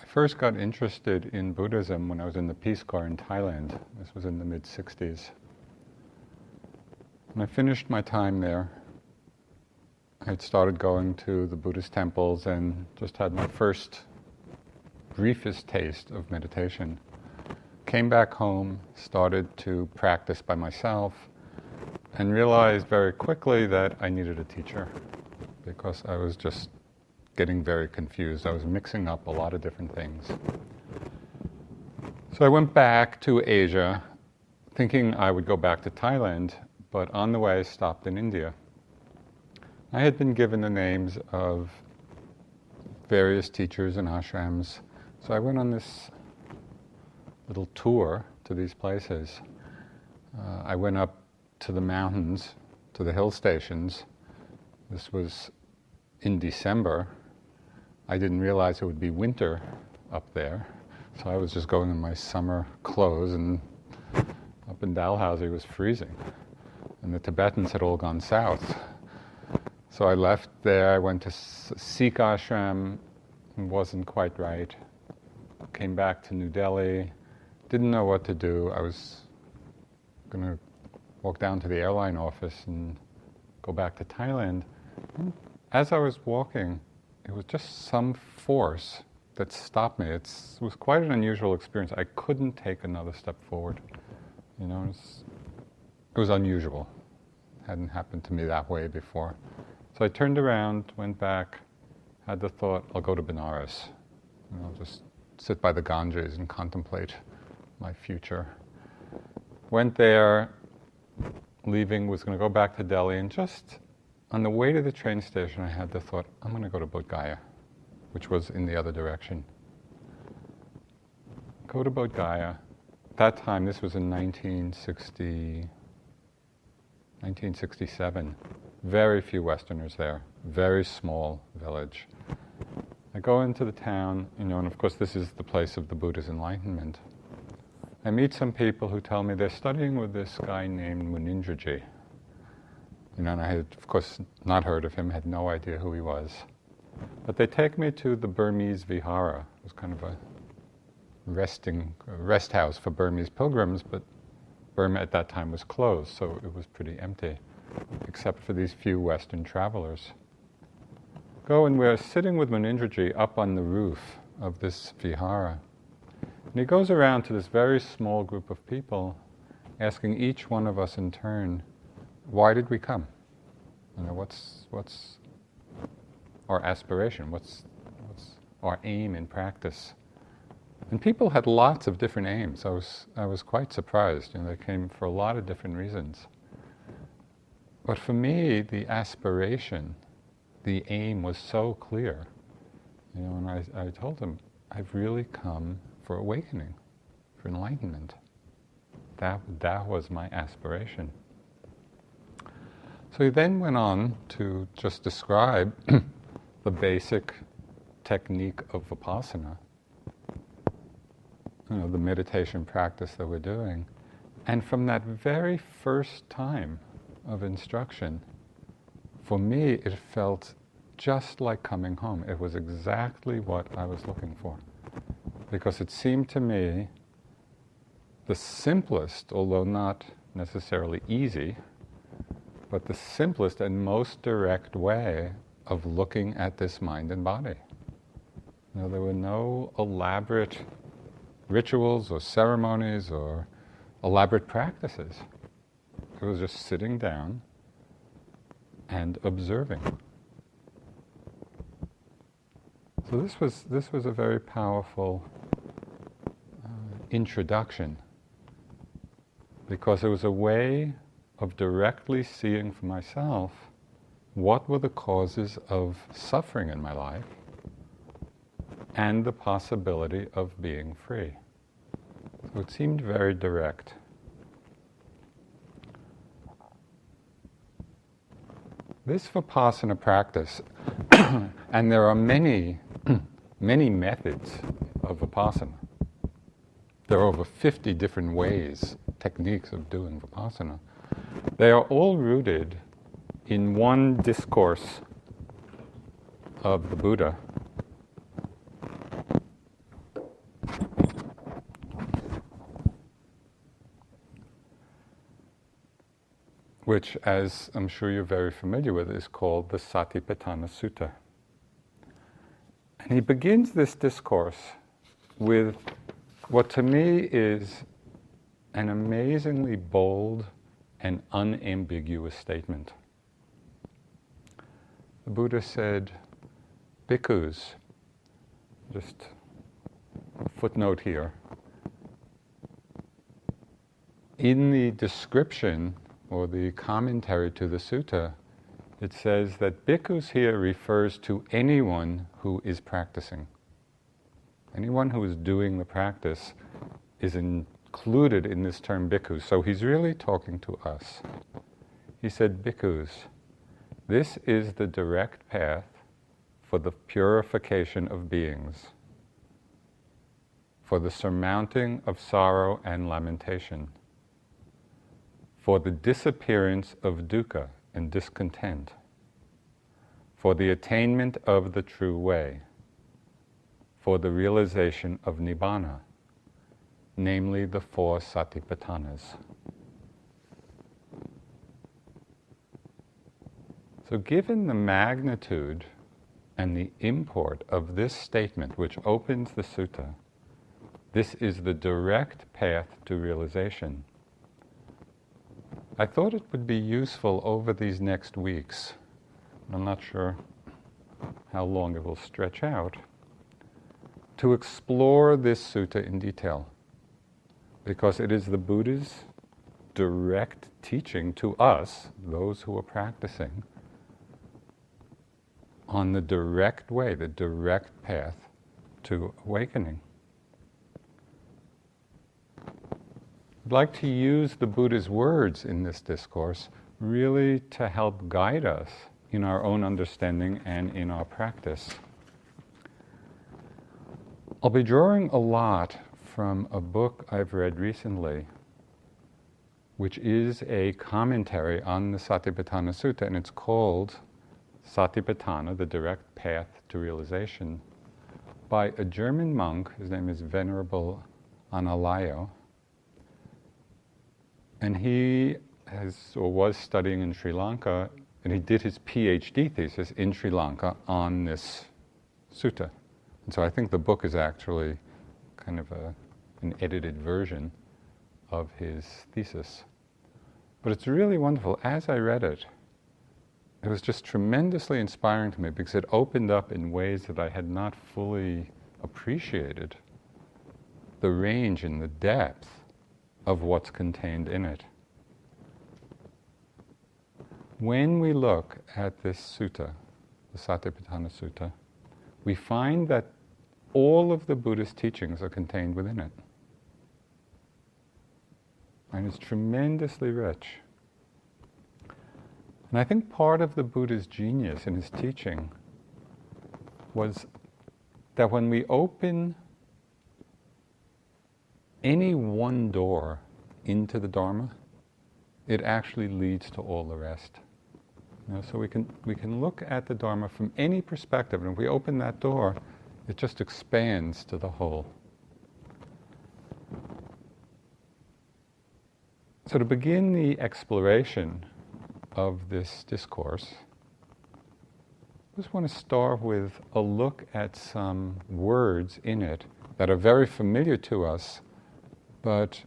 first got interested in Buddhism when I was in the Peace Corps in Thailand. This was in the mid-60s. When I finished my time there, I had started going to the Buddhist temples and just had my first briefest taste of meditation. Came back home, started to practice by myself, and realized very quickly that I needed a teacher because I was just getting very confused. I was mixing up a lot of different things. So I went back to Asia thinking I would go back to Thailand, but on the way I stopped in India. I had been given the names of various teachers and ashrams, so I went on this little tour to these places. I went up to the mountains, to the hill stations. This was in December. I didn't realize it would be winter up there, so I was just going in my summer clothes, and up in Dalhousie it was freezing. And the Tibetans had all gone south. So I left there, I went to Sikh ashram, it wasn't quite right. Came back to New Delhi, didn't know what to do. I was going to walk down to the airline office and go back to Thailand. As I was walking, it was just some force that stopped me. It was quite an unusual experience. I couldn't take another step forward. You know, it was unusual. It hadn't happened to me that way before. So I turned around, went back, had the thought, I'll go to Benares. And I'll just sit by the Ganges and contemplate my future. Went there, leaving, was going to go back to Delhi, and just on the way to the train station I had the thought, I'm going to go to Bodh Gaya, which was in the other direction. Go to Bodh Gaya. That time, this was in 1967. Very few Westerners there, very small village. I go into the town, you know, and of course this is the place of the Buddha's enlightenment. I meet some people who tell me they're studying with this guy named Munindraji. You know, and I had, of course, not heard of him, had no idea who he was. But they take me to the Burmese Vihara. It was kind of a rest house for Burmese pilgrims, but Burma at that time was closed, so it was pretty empty, except for these few Western travelers. Go, and we're sitting with Munindraji up on the roof of this vihara. And he goes around to this very small group of people, asking each one of us in turn, why did we come? You know, what's our aspiration? What's our aim in practice? And people had lots of different aims. I was quite surprised. You know, they came for a lot of different reasons. But for me, the aspiration, the aim was so clear. You know, and I told them, I've really come for awakening, for enlightenment. That was my aspiration. So he then went on to just describe the basic technique of Vipassana, you know, the meditation practice that we're doing. And from that very first time of instruction, for me it felt just like coming home. It was exactly what I was looking for. Because it seemed to me the simplest, although not necessarily easy, but the simplest and most direct way of looking at this mind and body. You know, there were no elaborate rituals or ceremonies or elaborate practices. It was just sitting down and observing. So this was a very powerful introduction, because it was a way of directly seeing for myself what were the causes of suffering in my life and the possibility of being free. So it seemed very direct. This Vipassana practice, and there are many methods of Vipassana. There are over 50 different ways, techniques of doing Vipassana. They are all rooted in one discourse of the Buddha. which, as I'm sure you're very familiar with, is called the Satipatthana Sutta. And he begins this discourse with what to me is an amazingly bold and unambiguous statement. The Buddha said, bhikkhus, just a footnote here, in the description or the commentary to the sutta, it says that bhikkhus here refers to anyone who is practicing. Anyone who is doing the practice is included in this term bhikkhus. So he's really talking to us. He said, bhikkhus, this is the direct path for the purification of beings, for the surmounting of sorrow and lamentation, for the disappearance of dukkha and discontent, for the attainment of the true way, for the realization of nibbana, namely the 4 satipatthanas. So given the magnitude and the import of this statement, which opens the sutta, this is the direct path to realization. I thought it would be useful over these next weeks, I'm not sure how long it will stretch out, to explore this sutta in detail, because it is the Buddha's direct teaching to us, those who are practicing, on the direct way, the direct path to awakening. I'd like to use the Buddha's words in this discourse really to help guide us in our own understanding and in our practice. I'll be drawing a lot from a book I've read recently, which is a commentary on the Satipatthana Sutta, and it's called Satipatthana, the Direct Path to Realization, by a German monk. His name is Venerable Analayo. And he was studying in Sri Lanka, and he did his PhD thesis in Sri Lanka on this sutta. And so I think the book is actually kind of an edited version of his thesis. But it's really wonderful. As I read it, it was just tremendously inspiring to me because it opened up in ways that I had not fully appreciated the range and the depth of what's contained in it. When we look at this sutta, the Satipatthana Sutta, we find that all of the Buddhist teachings are contained within it. And it's tremendously rich. And I think part of the Buddha's genius in his teaching was that when we open any one door into the Dharma, it actually leads to all the rest. So we can look at the Dharma from any perspective, and if we open that door, it just expands to the whole. So to begin the exploration of this discourse, I just want to start with a look at some words in it that are very familiar to us, but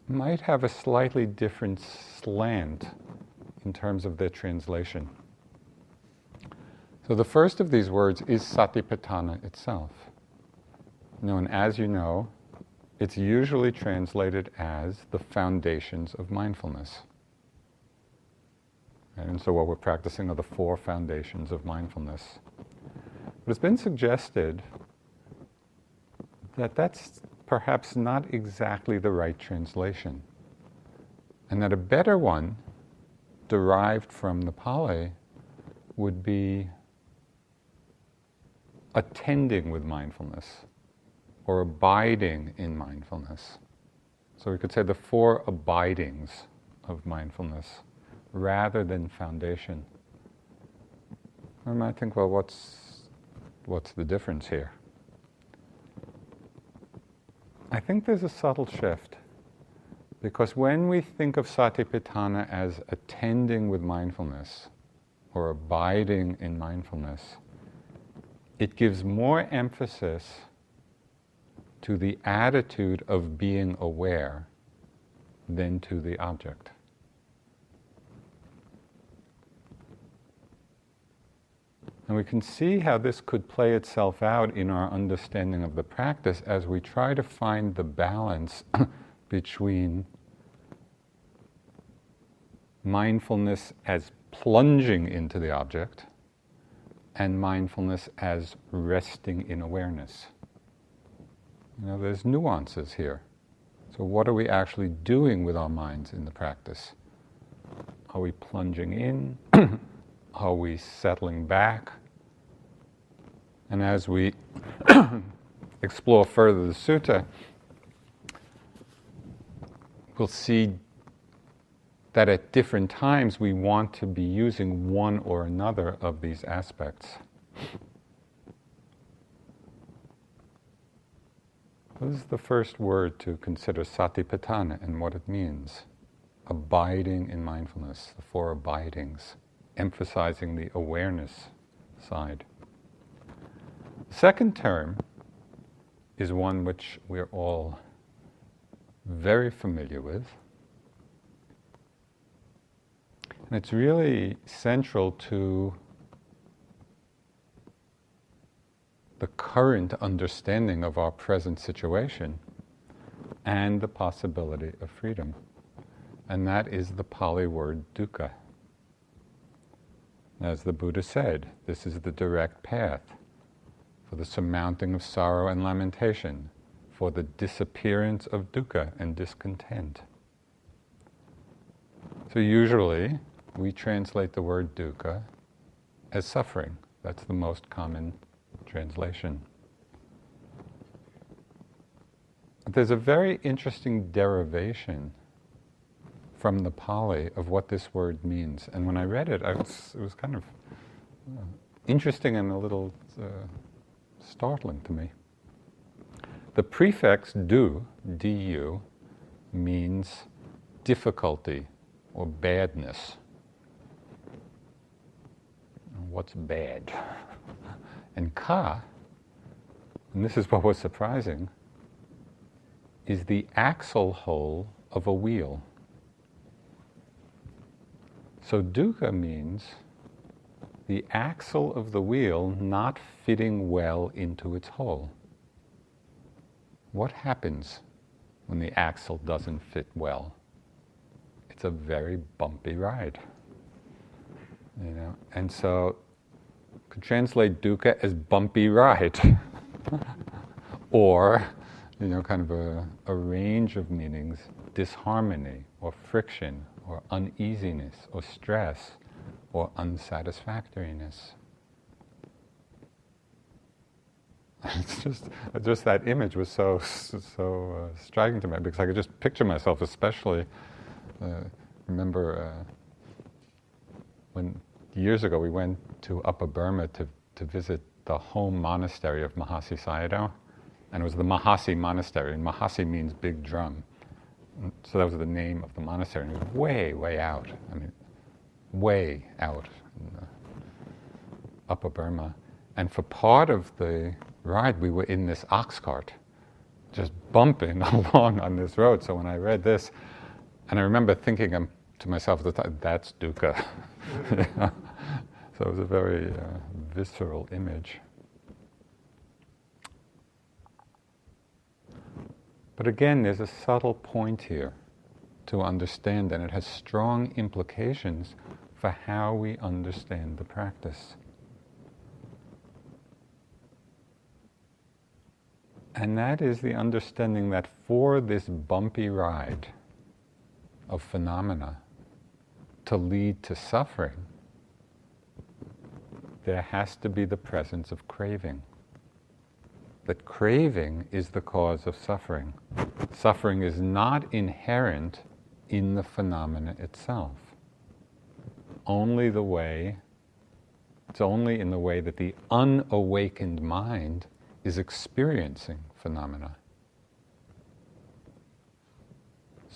might have a slightly different slant in terms of their translation. So the first of these words is Satipatthana itself. And as you know, it's usually translated as the foundations of mindfulness. And so what we're practicing are the 4 foundations of mindfulness. But it's been suggested that that's perhaps not exactly the right translation, and that a better one, derived from the Pali, would be attending with mindfulness, or abiding in mindfulness. So we could say the 4 abidings of mindfulness, rather than foundation. I might think, well, what's the difference here? I think there's a subtle shift. Because when we think of Satipatthana as attending with mindfulness or abiding in mindfulness, it gives more emphasis to the attitude of being aware than to the object. And we can see how this could play itself out in our understanding of the practice as we try to find the balance between mindfulness as plunging into the object and mindfulness as resting in awareness. There's nuances here. So what are we actually doing with our minds in the practice? Are we plunging in? Are we settling back? And as we explore further the sutta, we'll see that at different times we want to be using one or another of these aspects. This is the first word to consider, Satipatthana, and what it means. Abiding in mindfulness, the four abidings, emphasizing the awareness side. The second term is one which we're all very familiar with. And it's really central to the current understanding of our present situation and the possibility of freedom. And that is the Pali word dukkha. As the Buddha said, this is the direct path for the surmounting of sorrow and lamentation, for the disappearance of dukkha and discontent. So usually we translate the word dukkha as suffering. That's the most common translation. But there's a very interesting derivation from the Pali of what this word means. And when I read it, it was kind of interesting and a little startling to me. The prefix du, du, means difficulty or badness. What's bad? And ka, and this is what was surprising, is the axle hole of a wheel. So dukkha means the axle of the wheel not fitting well into its hole. What happens when the axle doesn't fit well? It's a very bumpy ride. And so you could translate dukkha as bumpy ride. Or, kind of a range of meanings, disharmony or friction or uneasiness or stress or unsatisfactoriness. It's just that image was so striking to me, because I could just picture myself, especially remember when years ago we went to Upper Burma to visit the home monastery of Mahasi Sayadaw, and it was the Mahasi Monastery, and Mahasi means big drum. So that was the name of the monastery, and it was way, way out. Way out in Upper Burma. And for part of the ride, we were in this ox cart, just bumping along on this road. So when I read this, and I remember thinking to myself at the time, that's dukkha. So it was a very visceral image. But again, there's a subtle point here to understand, and it has strong implications for how we understand the practice. And that is the understanding that for this bumpy ride of phenomena to lead to suffering, there has to be the presence of craving. That craving is the cause of suffering. Suffering is not inherent in the phenomena itself. It's only in the way that the unawakened mind is experiencing phenomena.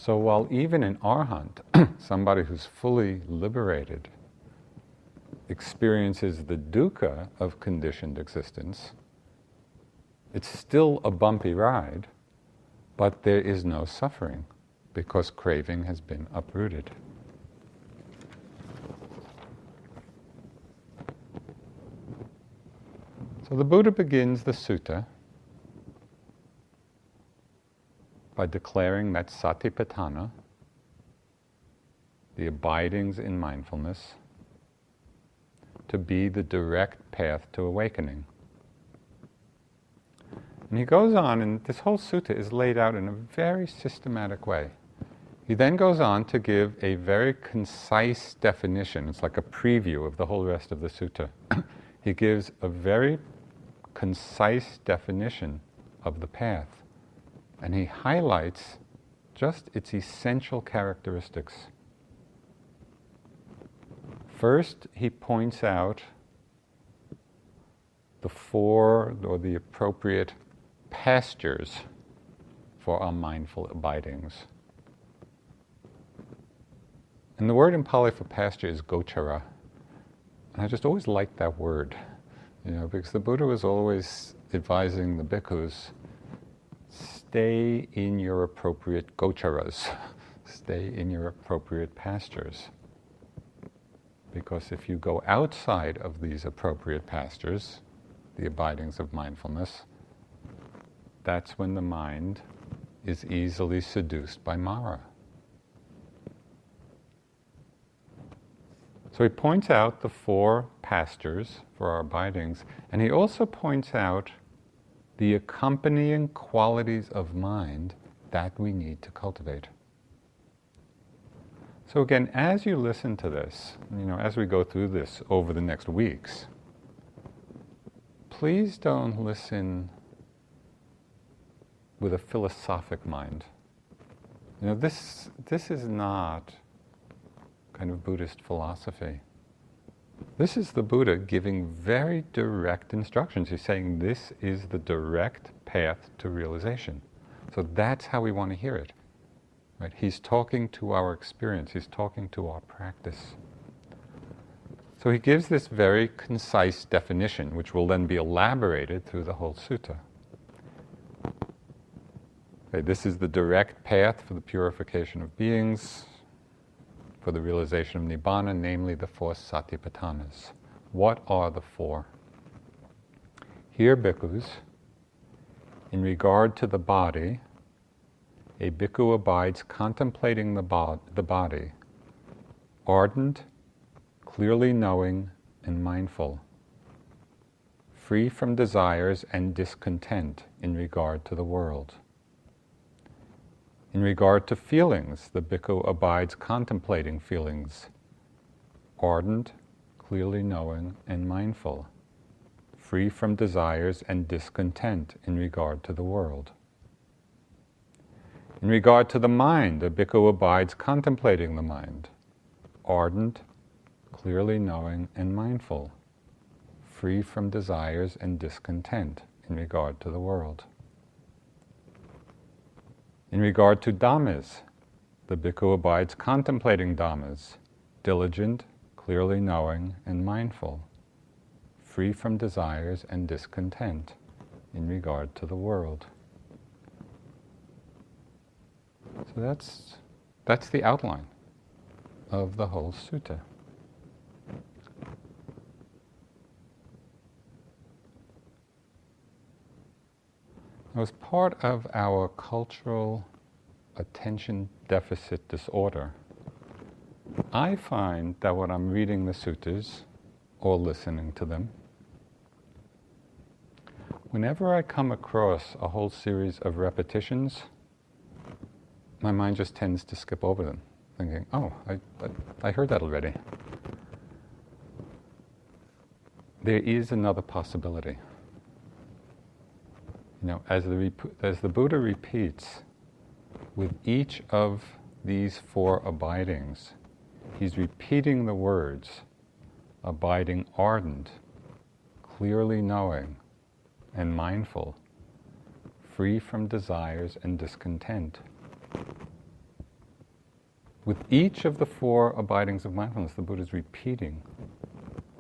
So while even an arhat, somebody who's fully liberated, experiences the dukkha of conditioned existence, it's still a bumpy ride, but there is no suffering because craving has been uprooted. So the Buddha begins the sutta by declaring that Satipatthana, the abidings in mindfulness, to be the direct path to awakening. And he goes on, and this whole sutta is laid out in a very systematic way. He then goes on to give a very concise definition. It's like a preview of the whole rest of the sutta. He gives a very concise definition of the path. And he highlights just its essential characteristics. First, he points out the four or the appropriate pastures for our mindful abidings. And the word in Pali for pasture is gochara. And I just always liked that word, because the Buddha was always advising the bhikkhus, stay in your appropriate gocharas, stay in your appropriate pastures. Because if you go outside of these appropriate pastures, the abidings of mindfulness, that's when the mind is easily seduced by Mara. So he points out the four pastures for our abidings, and he also points out the accompanying qualities of mind that we need to cultivate. So again, as you listen to this, as we go through this over the next weeks, please don't listen with a philosophic mind. This is not kind of Buddhist philosophy. This is the Buddha giving very direct instructions. He's saying this is the direct path to realization. So that's how we want to hear it. Right? He's talking to our experience. He's talking to our practice. So he gives this very concise definition, which will then be elaborated through the whole sutta. Okay, this is the direct path for the purification of beings, for the realization of Nibbana, namely the four Satipatthanas. What are the four? Here, bhikkhus, in regard to the body, a bhikkhu abides contemplating the body, ardent, clearly knowing, and mindful, free from desires and discontent in regard to the world. In regard to feelings, the bhikkhu abides contemplating feelings, ardent, clearly knowing, and mindful, free from desires and discontent in regard to the world. In regard to the mind, the bhikkhu abides contemplating the mind, ardent, clearly knowing, and mindful, free from desires and discontent in regard to the world. In regard to dhammas, the bhikkhu abides contemplating dhammas, diligent, clearly knowing, and mindful, free from desires and discontent in regard to the world. So that's the outline of the whole sutta. As part of our cultural attention deficit disorder, I find that when I'm reading the suttas or listening to them, whenever I come across a whole series of repetitions, my mind just tends to skip over them, thinking, oh, I heard that already. There is another possibility. As the Buddha repeats, with each of these four abidings, he's repeating the words, abiding ardent, clearly knowing, and mindful, free from desires and discontent. with each of the four abidings of mindfulness, the Buddha is repeating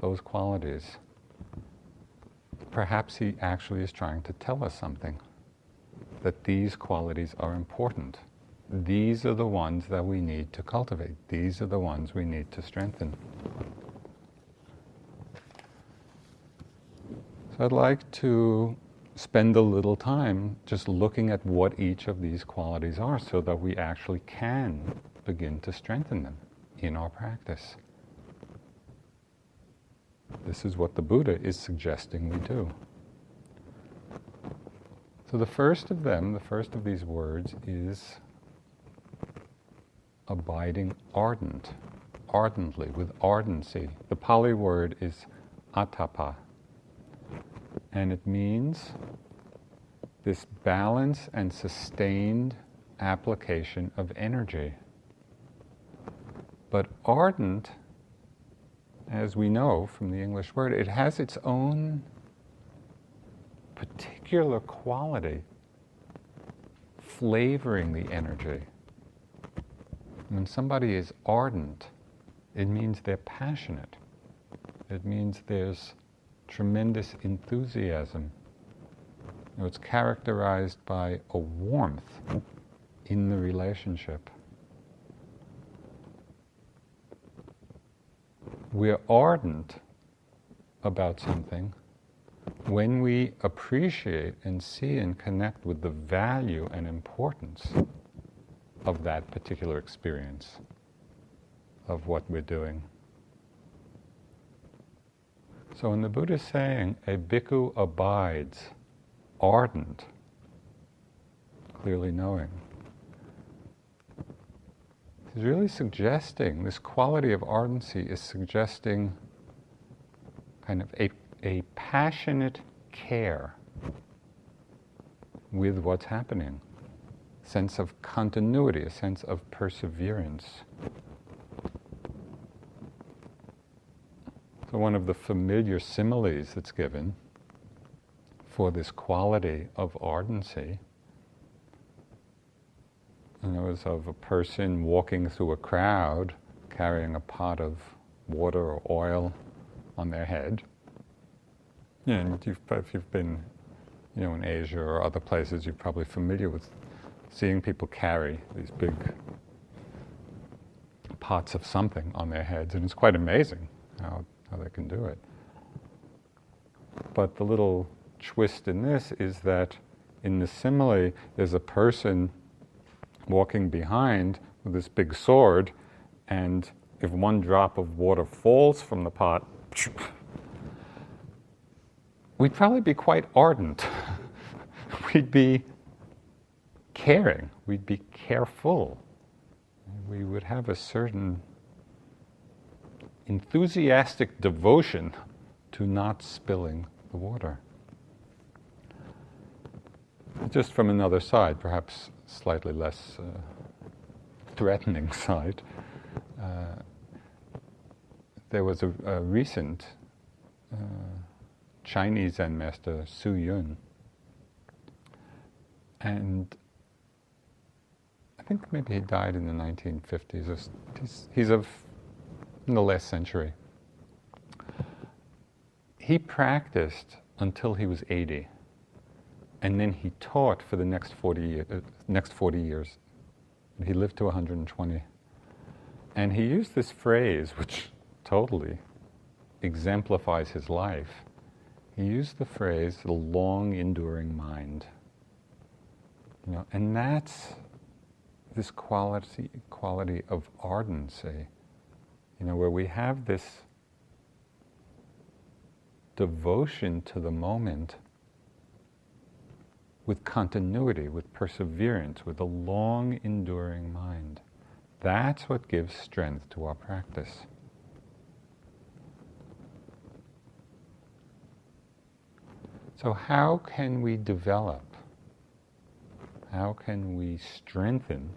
those qualities. Perhaps he actually is trying to tell us something, that these qualities are important. These are the ones that we need to cultivate. These are the ones we need to strengthen. So I'd like to spend a little time just looking at what each of these qualities are so that we actually can begin to strengthen them in our practice. This is what the Buddha is suggesting we do. So the first of them, the first of these words is abiding ardently, with ardency. The Pali word is atapa, and it means this balance and sustained application of energy. But ardent, as we know from the English word, it has its own particular quality flavoring the energy. When somebody is ardent, it means they're passionate. It means there's tremendous enthusiasm. It's characterized by a warmth in the relationship. We're ardent about something when we appreciate and see and connect with the value and importance of that particular experience, of what we're doing. So when the Buddha is saying a bhikkhu abides, ardent, clearly knowing, he's really suggesting, this quality of ardency is suggesting kind of a passionate care with what's happening, sense of continuity, a sense of perseverance. So one of the familiar similes that's given for this quality of ardency, is of a person walking through a crowd carrying a pot of water or oil on their head. Yeah, and if you've been, in Asia or other places, you're probably familiar with seeing people carry these big pots of something on their heads, and it's quite amazing how they can do it. But the little twist in this is that in the simile, there's a person walking behind with this big sword, and if one drop of water falls from the pot, we'd probably be quite ardent. We'd be caring. We'd be careful. We would have a certain enthusiastic devotion to not spilling the water. Just from another side, perhaps slightly less threatening side, there was a recent Chinese Zen master, Su Yun, and I think maybe he died in the 1950s. He's in the last century. He practiced until he was 80, and then he taught for the next 40 years. He lived to 120. And he used this phrase, which totally exemplifies his life. He used the phrase, the long enduring mind. And that's this quality of ardency, where we have this devotion to the moment with continuity, with perseverance, with a long enduring mind. That's what gives strength to our practice. So how can we develop, how can we strengthen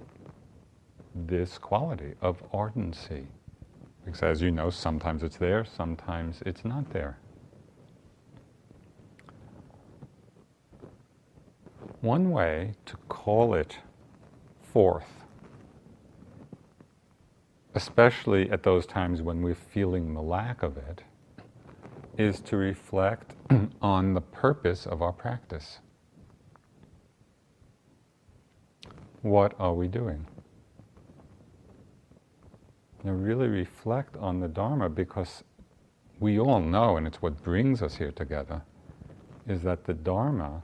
this quality of ardency? Because as you know, sometimes it's there, sometimes it's not there. One way to call it forth especially at those times when we're feeling the lack of it, is to reflect on the purpose of our practice. What are we doing? Now really reflect on the Dharma, because we all know, and it's what brings us here together, is that the Dharma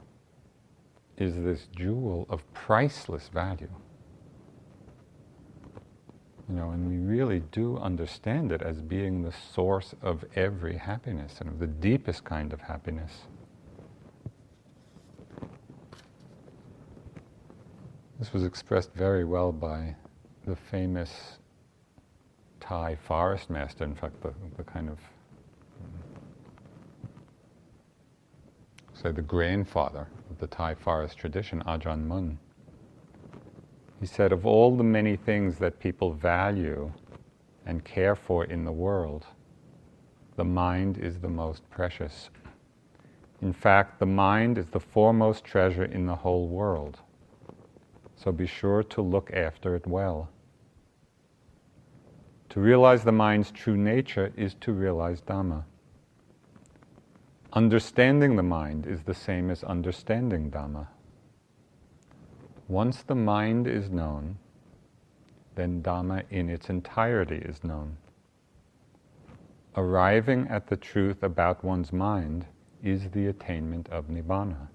is this jewel of priceless value. And we really do understand it as being the source of every happiness and of the deepest kind of happiness. This was expressed very well by the famous Thai forest master, in fact, the kind of, say, the grandfather of the Thai forest tradition, Ajahn Mun. He said, of all the many things that people value and care for in the world, the mind is the most precious. In fact, the mind is the foremost treasure in the whole world. So be sure to look after it well. To realize the mind's true nature is to realize Dhamma. Understanding the mind is the same as understanding Dhamma. Once the mind is known, then Dhamma in its entirety is known. Arriving at the truth about one's mind is the attainment of Nibbana.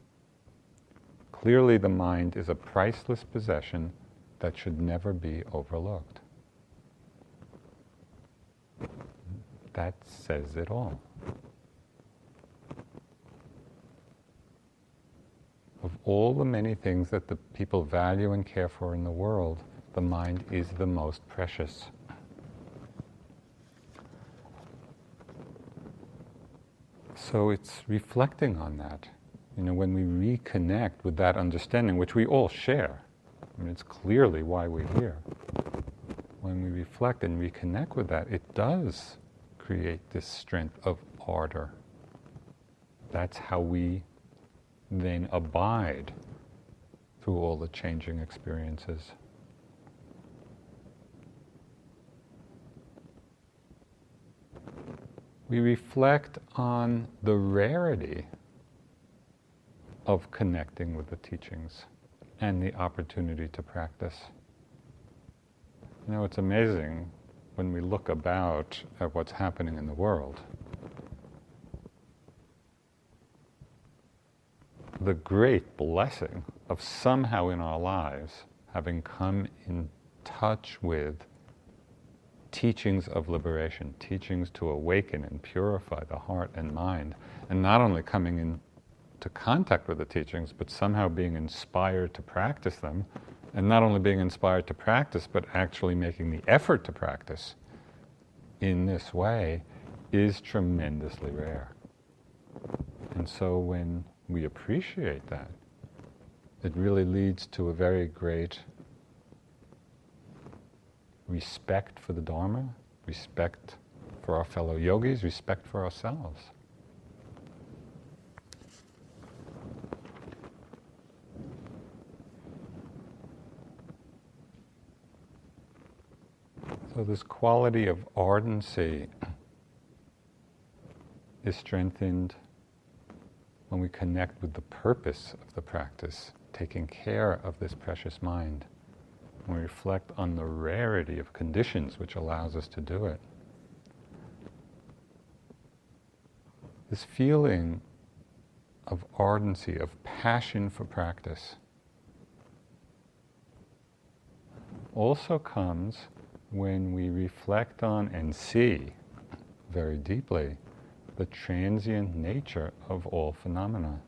Clearly, the mind is a priceless possession that should never be overlooked. That says it all. Of all the many things that the people value and care for in the world, the mind is the most precious. So it's reflecting on that. When we reconnect with that understanding, which we all share, it's clearly why we're here. When we reflect and reconnect with that, it does create this strength of ardor. That's how we then abide through all the changing experiences. We reflect on the rarity of connecting with the teachings and the opportunity to practice. It's amazing when we look about at what's happening in the world. The great blessing of somehow in our lives having come in touch with teachings of liberation, teachings to awaken and purify the heart and mind, and not only coming into contact with the teachings, but somehow being inspired to practice them, and not only being inspired to practice, but actually making the effort to practice in this way, is tremendously rare. And so when we appreciate that, it really leads to a very great respect for the Dharma, respect for our fellow yogis, respect for ourselves. So this quality of ardency is strengthened when we connect with the purpose of the practice, taking care of this precious mind. When we reflect on the rarity of conditions which allows us to do it. This feeling of ardency, of passion for practice, also comes when we reflect on and see very deeply the transient nature of all phenomena.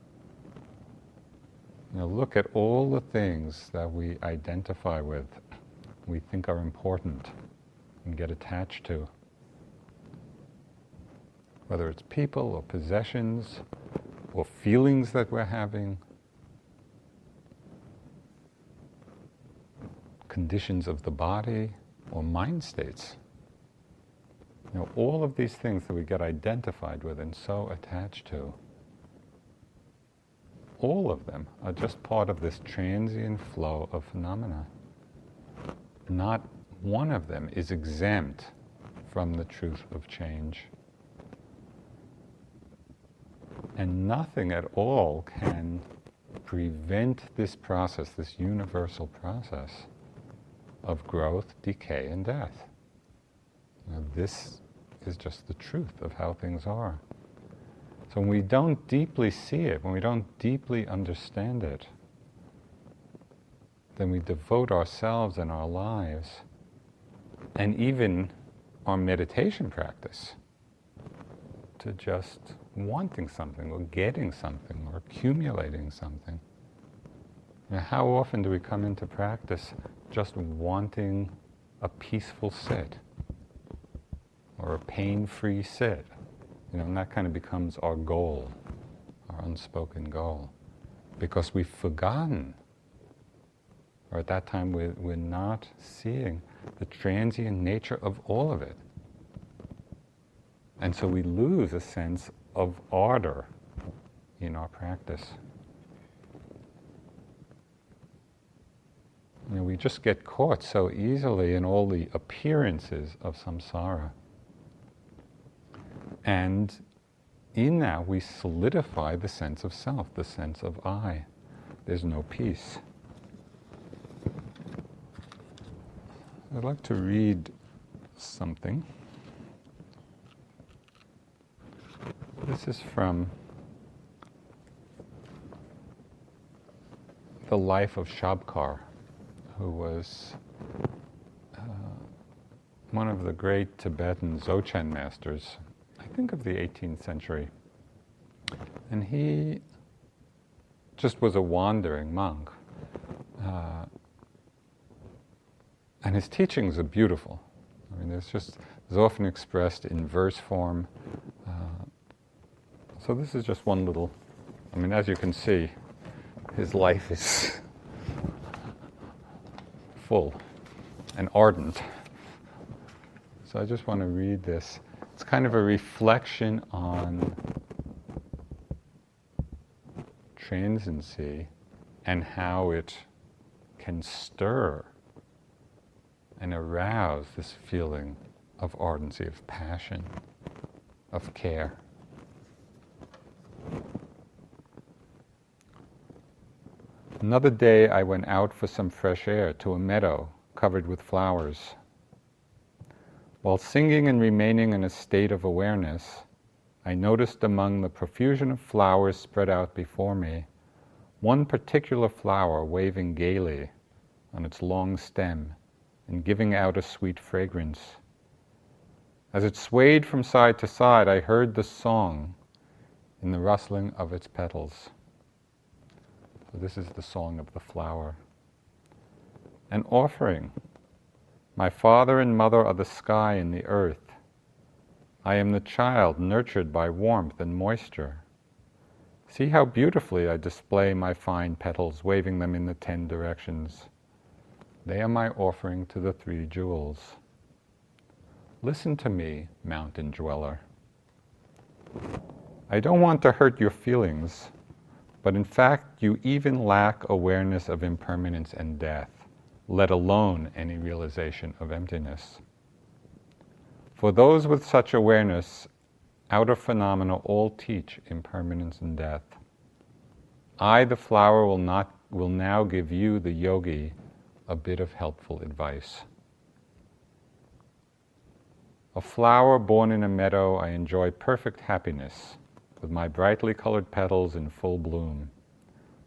Look at all the things that we identify with, we think are important, and get attached to. Whether it's people or possessions or feelings that we're having, conditions of the body or mind states. All of these things that we get identified with and so attached to, all of them are just part of this transient flow of phenomena. Not one of them is exempt from the truth of change. And nothing at all can prevent this process, this universal process of growth, decay, and death. Now, this is just the truth of how things are. So when we don't deeply see it, when we don't deeply understand it, then we devote ourselves and our lives, and even our meditation practice, to just wanting something, or getting something, or accumulating something. Now, how often do we come into practice just wanting a peaceful sit, or a pain-free sit? And that kind of becomes our goal, our unspoken goal, because we've forgotten, or at that time we're not seeing the transient nature of all of it. And so we lose a sense of ardor in our practice. We just get caught so easily in all the appearances of samsara. And in that we solidify the sense of self, the sense of I. There's no peace. I'd like to read something. This is from the life of Shabkar, who was one of the great Tibetan Dzogchen masters, I think of the 18th century. And he just was a wandering monk. And his teachings are beautiful. There's often expressed in verse form. So this is just one little, as you can see, his life is full and ardent. So I just want to read this. It's kind of a reflection on transiency and how it can stir and arouse this feeling of ardency, of passion, of care. Another day I went out for some fresh air to a meadow covered with flowers. While singing and remaining in a state of awareness, I noticed among the profusion of flowers spread out before me, one particular flower waving gaily on its long stem and giving out a sweet fragrance. As it swayed from side to side, I heard the song in the rustling of its petals. So this is the song of the flower. An offering. My father and mother are the sky and the earth. I am the child nurtured by warmth and moisture. See how beautifully I display my fine petals, waving them in the 10 directions. They are my offering to the 3 jewels. Listen to me, mountain dweller. I don't want to hurt your feelings, but in fact you even lack awareness of impermanence and death, let alone any realization of emptiness. For those with such awareness, outer phenomena all teach impermanence and death. I, the flower, will now give you, the yogi, a bit of helpful advice. A flower born in a meadow, I enjoy perfect happiness, with my brightly colored petals in full bloom.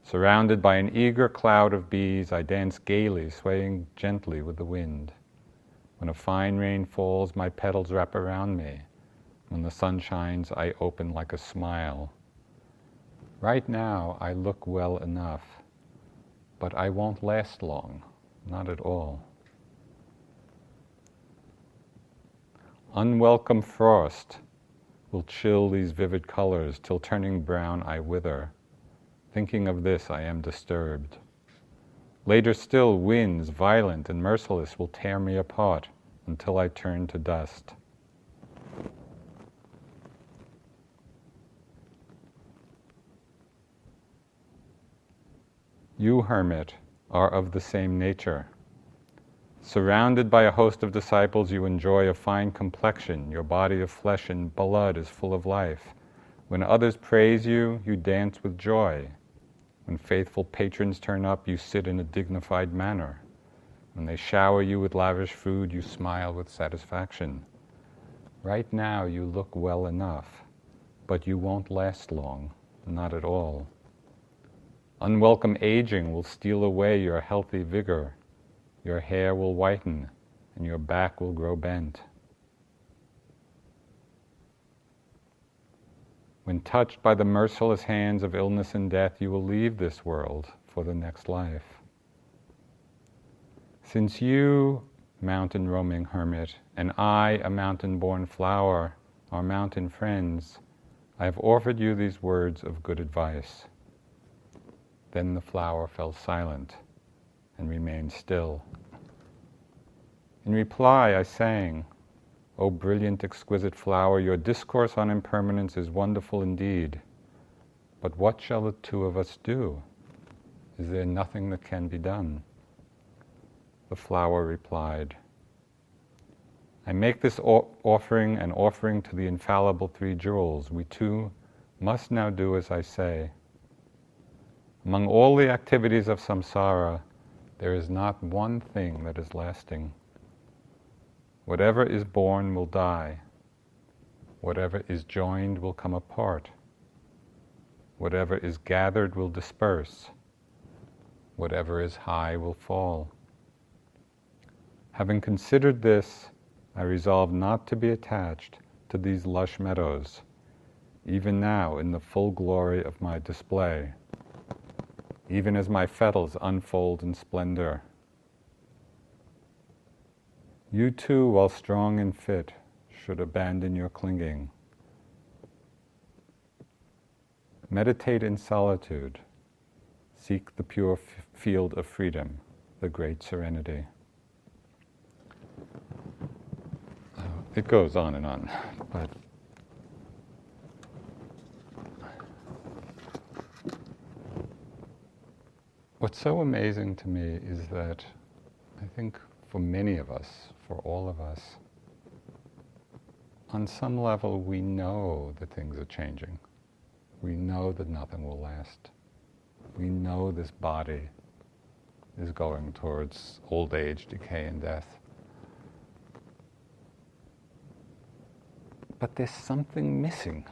Surrounded by an eager cloud of bees, I dance gaily, swaying gently with the wind. When a fine rain falls, my petals wrap around me. When the sun shines, I open like a smile. Right now, I look well enough, but I won't last long, not at all. Unwelcome frost will chill these vivid colors, till turning brown I wither. Thinking of this, I am disturbed. Later still, winds, violent and merciless, will tear me apart until I turn to dust. You, hermit, are of the same nature. Surrounded by a host of disciples, you enjoy a fine complexion. Your body of flesh and blood is full of life. When others praise you, you dance with joy. When faithful patrons turn up, you sit in a dignified manner. When they shower you with lavish food, you smile with satisfaction. Right now you look well enough, but you won't last long, not at all. Unwelcome aging will steal away your healthy vigor. Your hair will whiten, and your back will grow bent. When touched by the merciless hands of illness and death, you will leave this world for the next life. Since you, mountain-roaming hermit, and I, a mountain-born flower, are mountain friends, I have offered you these words of good advice. Then the flower fell silent and remained still. In reply, I sang, O brilliant, exquisite flower, your discourse on impermanence is wonderful indeed. But what shall the two of us do? Is there nothing that can be done? The flower replied, I make this offering an offering to the infallible three jewels. We two must now do as I say. Among all the activities of samsara, there is not one thing that is lasting. Whatever is born will die. Whatever is joined will come apart. Whatever is gathered will disperse. Whatever is high will fall. Having considered this, I resolve not to be attached to these lush meadows, even now in the full glory of my display, even as my petals unfold in splendor. You too, while strong and fit, should abandon your clinging. Meditate in solitude. Seek the pure field of freedom, the great serenity. It goes on and on, but what's so amazing to me is that I think for many of us, for all of us, on some level we know that things are changing. We know that nothing will last. We know this body is going towards old age, decay, and death. But there's something missing.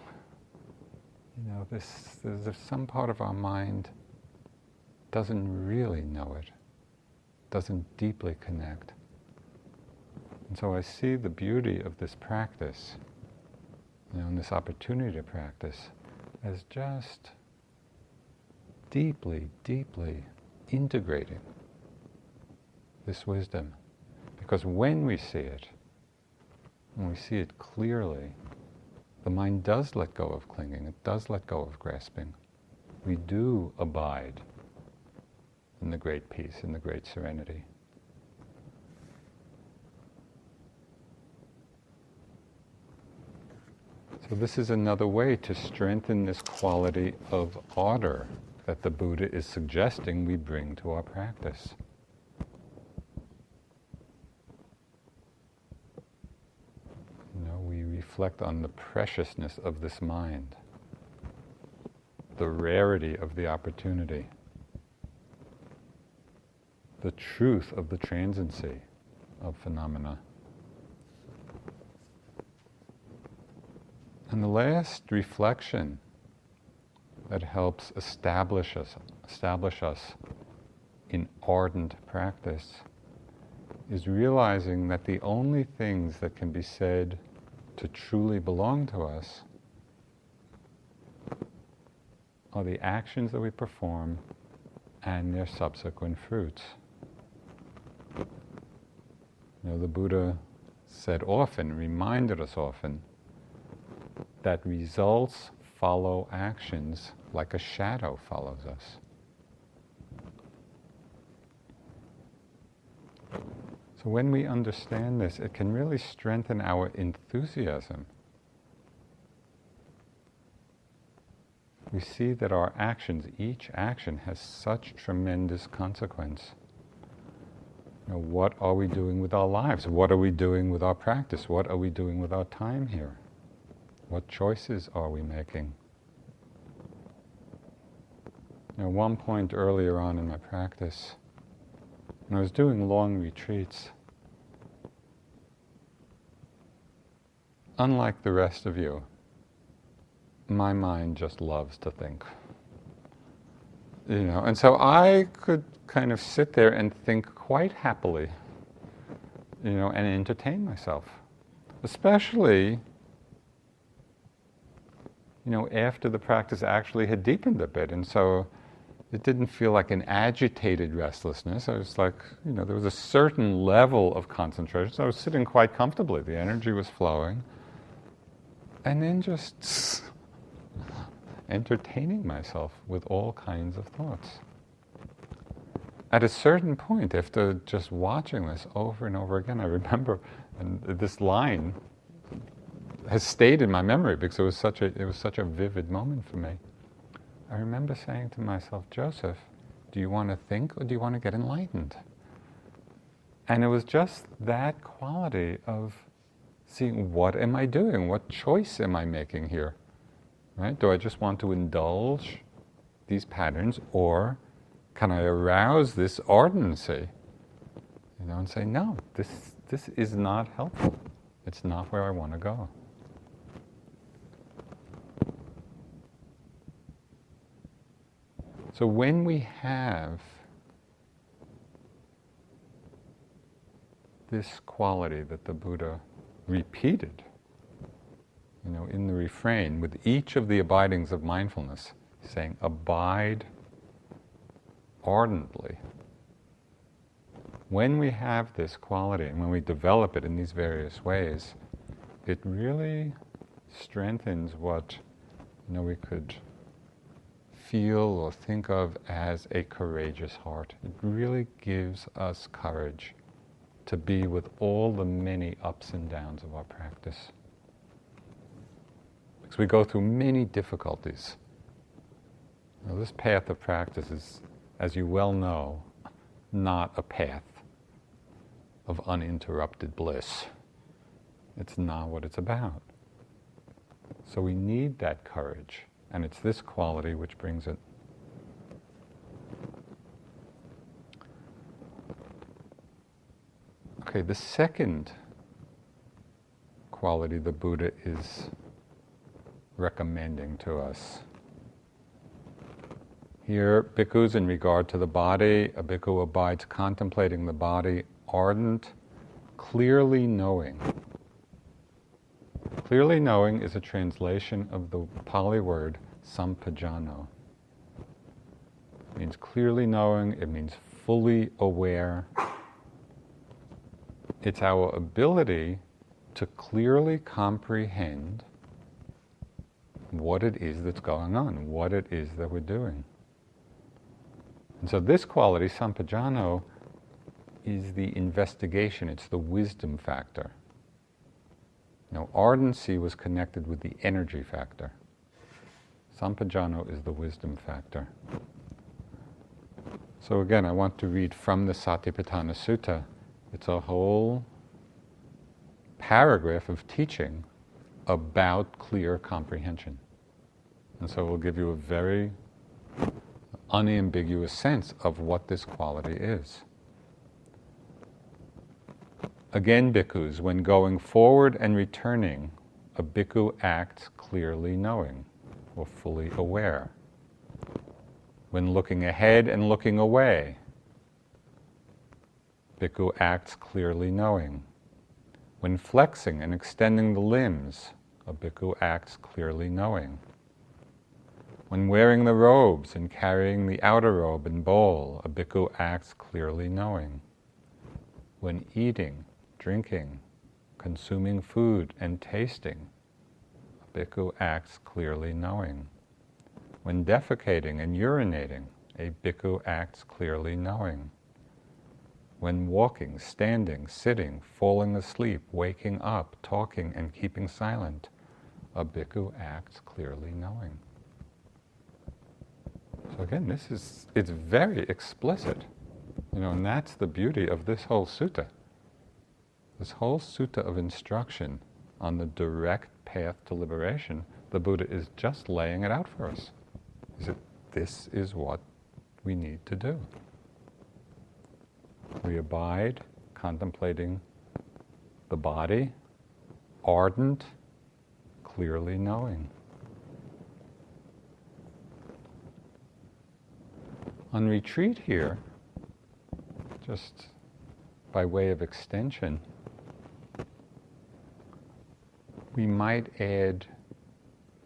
You know, there's some part of our mind doesn't really know it, doesn't deeply connect. And so I see the beauty of this practice, you know, and this opportunity to practice as just deeply, deeply integrating this wisdom. Because when we see it clearly, the mind does let go of clinging, it does let go of grasping. We do abide in the great peace, in the great serenity. So this is another way to strengthen this quality of order that the Buddha is suggesting we bring to our practice. You know, we reflect on the preciousness of this mind, the rarity of the opportunity, the truth of the transiency of phenomena. And the last reflection that helps establish us in ardent practice is realizing that the only things that can be said to truly belong to us are the actions that we perform and their subsequent fruits. You know, the Buddha said often, reminded us often, that results follow actions like a shadow follows us. So when we understand this, it can really strengthen our enthusiasm. We see that our actions, each action has such tremendous consequence. what are we doing with our lives? What are we doing with our practice? What are we doing with our time here? What choices are we making? One point earlier on in my practice, when I was doing long retreats, unlike the rest of you, my mind just loves to think. And so I could kind of sit there and think quite happily, and entertain myself. Especially, after the practice actually had deepened a bit. And so it didn't feel like an agitated restlessness. I was like, there was a certain level of concentration. So I was sitting quite comfortably. The energy was flowing. And then just entertaining myself with all kinds of thoughts. At a certain point, after just watching this over and over again, I remember, and this line has stayed in my memory because it was such a vivid moment for me. I remember saying to myself, Joseph, do you want to think or do you want to get enlightened? And it was just that quality of seeing, what am I doing? What choice am I making here? Right? Do I just want to indulge these patterns, or can I arouse this ardency? And say, no, this is not helpful. It's not where I want to go. So when we have this quality that the Buddha repeated, in the refrain, with each of the abidings of mindfulness, saying, abide ardently. When we have this quality, and when we develop it in these various ways, it really strengthens what, we could feel or think of as a courageous heart. It really gives us courage to be with all the many ups and downs of our practice. Because we go through many difficulties. This path of practice is, as you well know, not a path of uninterrupted bliss. It's not what it's about. So we need that courage, and it's this quality which brings it. Okay, the second quality the Buddha is recommending to us. Here, bhikkhus, in regard to the body, a bhikkhu abides contemplating the body, ardent, clearly knowing. Clearly knowing is a translation of the Pali word sampajano. It means clearly knowing, it means fully aware. It's our ability to clearly comprehend what it is that's going on, what it is that we're doing. And so this quality, sampajano, is the investigation, it's the wisdom factor. Ardency was connected with the energy factor. Sampajano is the wisdom factor. So again, I want to read from the Satipatthana Sutta. It's a whole paragraph of teaching about clear comprehension. And so we'll give you a very unambiguous sense of what this quality is. Again, bhikkhus, when going forward and returning, a bhikkhu acts clearly knowing, or fully aware. When looking ahead and looking away, bhikkhu acts clearly knowing. When flexing and extending the limbs, a bhikkhu acts clearly knowing. When wearing the robes and carrying the outer robe and bowl, a bhikkhu acts clearly knowing. When eating, drinking, consuming food, and tasting, a bhikkhu acts clearly knowing. When defecating and urinating, a bhikkhu acts clearly knowing. When walking, standing, sitting, falling asleep, waking up, talking, and keeping silent, a bhikkhu acts clearly knowing. So again, it's very explicit. And that's the beauty of this whole sutta. This whole sutta of instruction on the direct path to liberation, the Buddha is just laying it out for us. He said, this is what we need to do. We abide, contemplating the body, ardent, clearly knowing. On retreat here, just by way of extension, we might add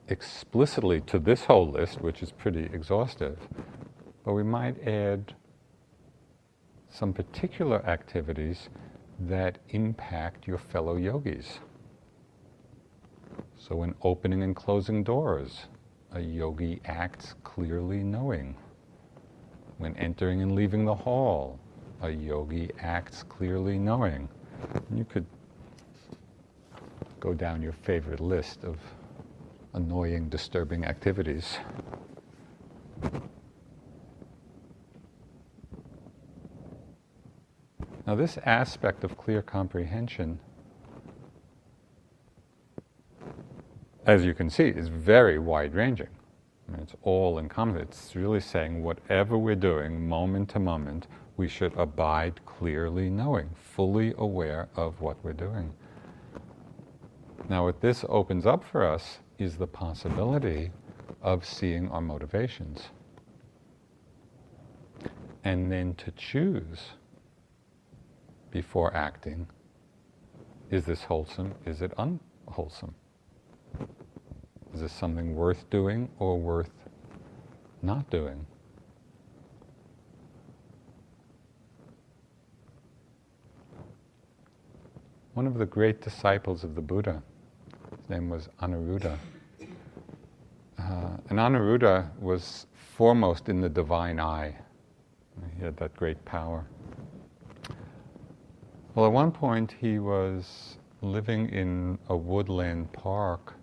explicitly to this whole list, which is pretty exhaustive, but we might add some particular activities that impact your fellow yogis. So when opening and closing doors, a yogi acts clearly knowing. When entering and leaving the hall, a yogi acts clearly knowing. And you could go down your favorite list of annoying, disturbing activities. Now this aspect of clear comprehension, as you can see, is very wide-ranging. I mean, it's all encompassing. It's really saying whatever we're doing, moment to moment, we should abide clearly knowing, fully aware of what we're doing. Now what this opens up for us is the possibility of seeing our motivations. And then to choose before acting, is this wholesome, is it unwholesome? Is this something worth doing or worth not doing? One of the great disciples of the Buddha, his name was Anuruddha. And Anuruddha was foremost in the divine eye. He had that great power. Well, at one point he was living in a woodland park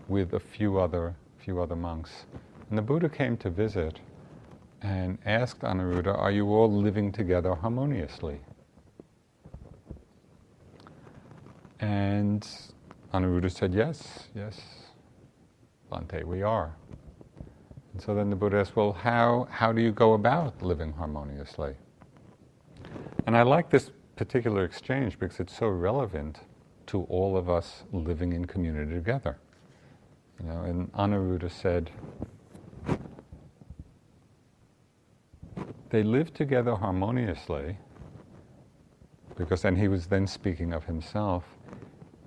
with a few other monks. And the Buddha came to visit and asked Anuruddha, are you all living together harmoniously? And Anuruddha said, yes, Bhante, we are. And so then the Buddha asked, well, how do you go about living harmoniously? And I like this particular exchange because it's so relevant to all of us living in community together. And Anuruddha said, they live together harmoniously because, and he was then speaking of himself,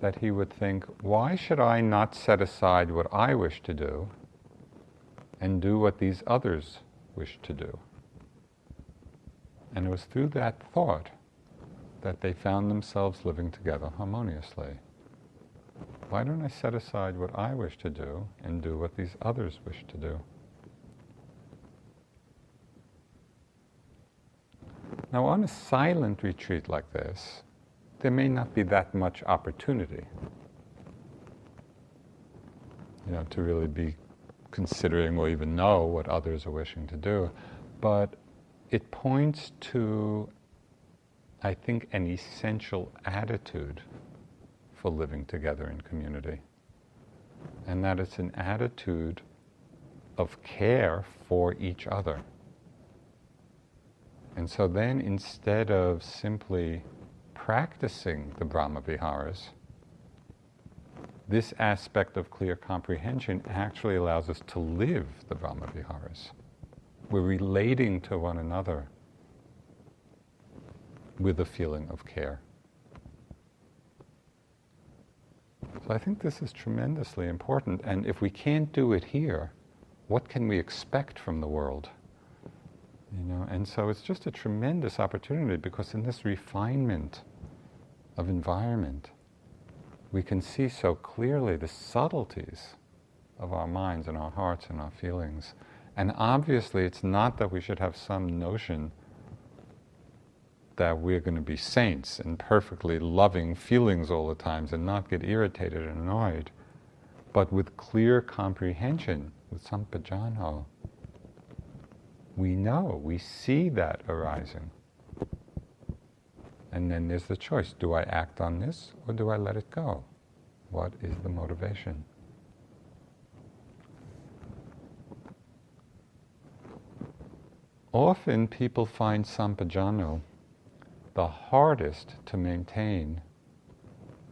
that he would think, why should I not set aside what I wish to do and do what these others wish to do? And it was through that thought that they found themselves living together harmoniously. Why don't I set aside what I wish to do and do what these others wish to do? Now, on a silent retreat like this, there may not be that much opportunity, to really be considering or even know what others are wishing to do. But it points to, I think, an essential attitude for living together in community. And that it's an attitude of care for each other. And so then, instead of simply practicing the Brahma Viharas, this aspect of clear comprehension actually allows us to live the Brahma Viharas. We're relating to one another with a feeling of care. So I think this is tremendously important, and if we can't do it here, what can we expect from the world? And so it's just a tremendous opportunity, because in this refinement of environment, we can see so clearly the subtleties of our minds and our hearts and our feelings. And obviously it's not that we should have some notion that we're going to be saints and perfectly loving feelings all the time and not get irritated and annoyed, but with clear comprehension, with sampajano, We know, we see that arising. And then there's the choice. Do I act on this or do I let it go? What is the motivation? Often people find sampajano the hardest to maintain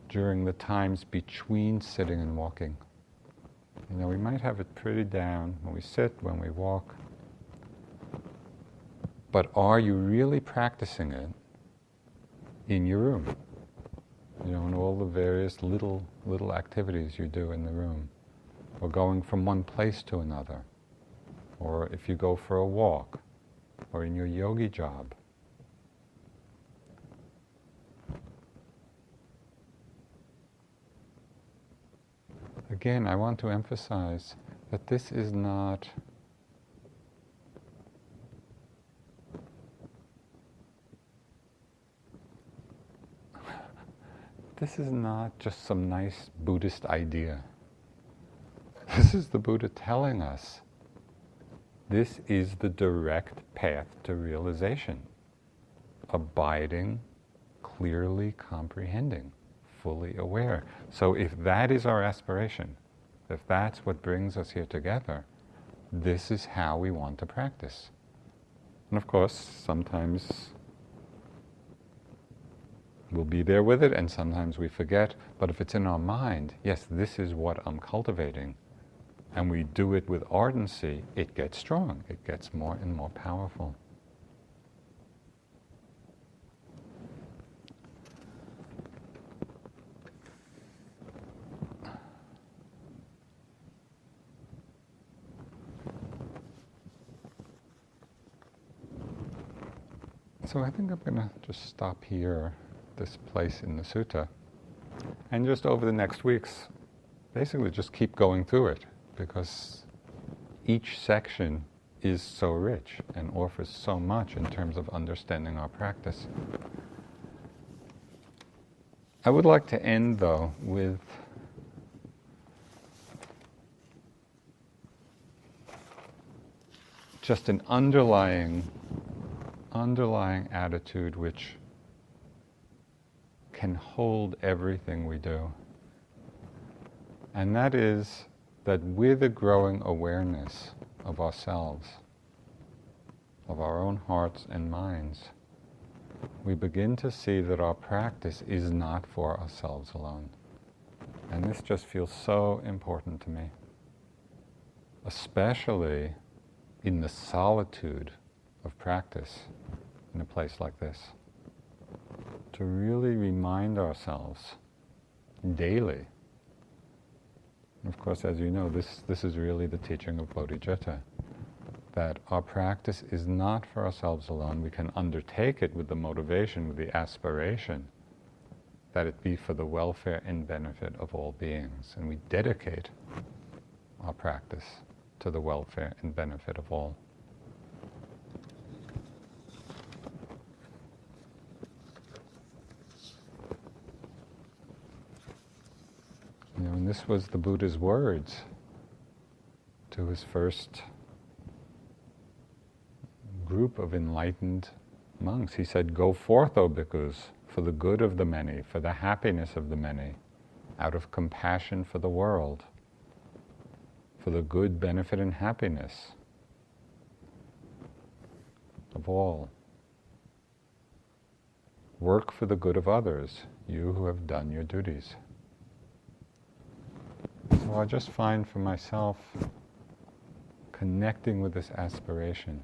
during the times between sitting and walking. You know, we might have it pretty down when we sit, when we walk. But are you really practicing it in your room? You know, in all the various little activities you do in the room, or going from one place to another, or if you go for a walk, or in your yogi job. Again, I want to emphasize that this is not just some nice Buddhist idea. This is the Buddha telling us this is the direct path to realization. Abiding, clearly comprehending, fully aware. So if that is our aspiration, if that's what brings us here together, this is how we want to practice. And of course, sometimes we'll be there with it and sometimes we forget, but if it's in our mind, yes, this is what I'm cultivating, and we do it with ardency, it gets strong, it gets more and more powerful. So I think I'm going to just stop here, this place in the sutta, and just over the next weeks, basically just keep going through it, because each section is so rich and offers so much in terms of understanding our practice. I would like to end, though, with just an underlying attitude which can hold everything we do. And that is that with a growing awareness of ourselves, of our own hearts and minds, we begin to see that our practice is not for ourselves alone. And this just feels so important to me, especially in the solitude of practice in a place like this, to really remind ourselves daily. Of course, as you know, this is really the teaching of Bodhicitta, that our practice is not for ourselves alone. We can undertake it with the motivation, with the aspiration that it be for the welfare and benefit of all beings. And we dedicate our practice to the welfare and benefit of all. You know, and this was the Buddha's words to his first group of enlightened monks. He said, "Go forth, O bhikkhus, for the good of the many, for the happiness of the many, out of compassion for the world, for the good benefit and happiness of all. Work for the good of others, you who have done your duties." So I just find for myself, connecting with this aspiration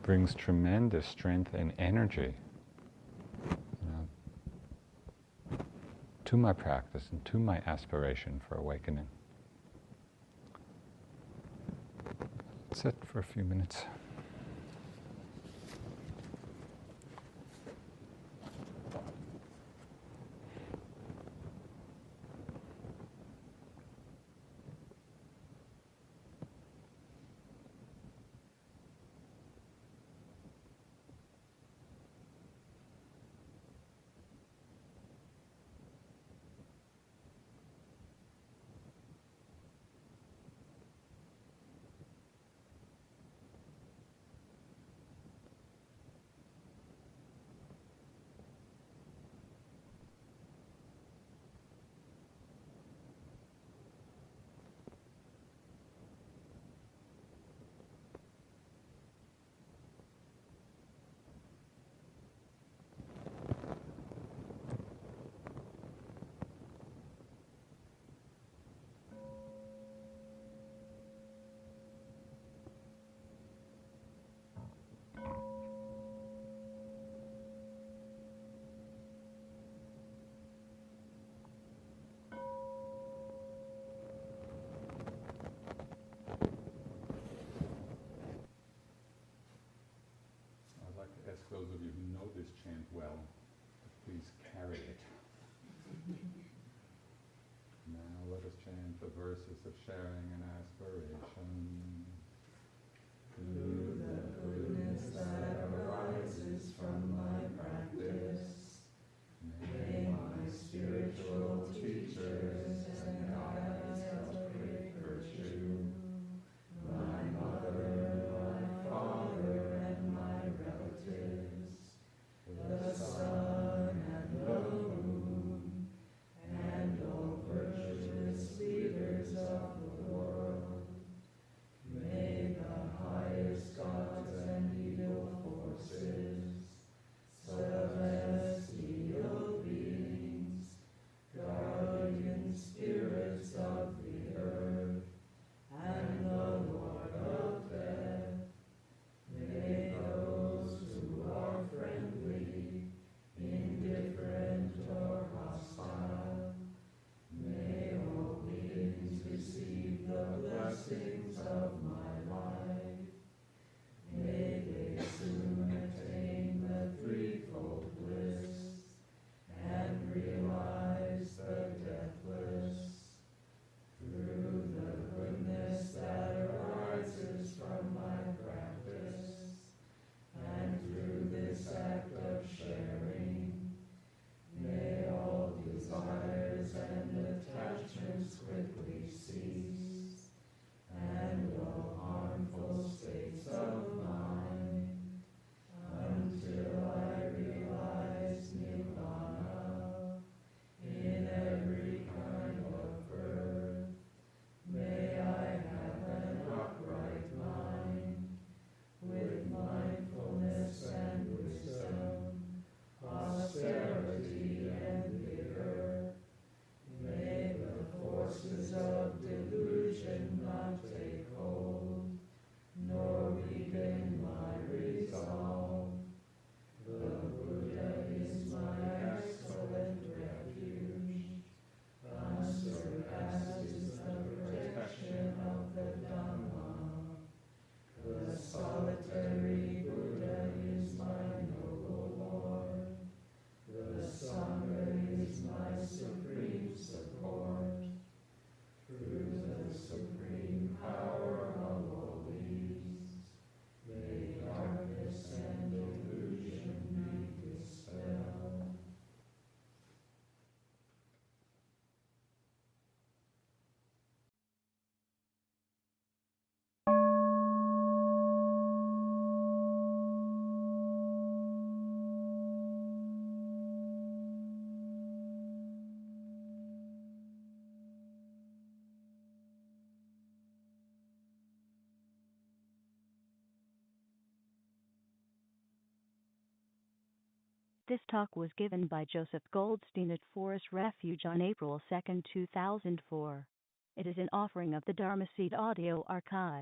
brings tremendous strength and energy, to my practice and to my aspiration for awakening. Sit for a few minutes. chant well. Please carry it. Now let us chant the verses of sharing and aspiration. Through the goodness that arises from my practice, may my spiritual teachers and guides of great virtue, my mother, my father, and my relatives, the sun and the moon, and all virtuous leaders of the world, may the highest gods and evil forces, celestial beings, guardian spirits of the earth, and the Lord of death, may those who are friendly, indifferent, or hostile, may all beings receive the blessings of my life. May they soon attain the threefold bliss and realize the deathless. Through the goodness that arises from my practice, and through this act of sharing, may all desires and attachments quickly cease, and all harmful states of mind, until I realize Nibbana in every kind of birth. May I have an upright mind, with mindfulness and wisdom, prosperity and vigor. May the forces of delusion not take hold, nor weaken my resolve. The Buddha is my excellent refuge. Unsurpassed is the protection of the Dhamma. The solitary Buddha is my noble Lord. The Sangha is my supreme support. Through the supreme power of all these, may darkness and delusion be dispelled. This talk was given by Joseph Goldstein at Forest Refuge on April 2, 2004. It is an offering of the Dharma Seed Audio Archive.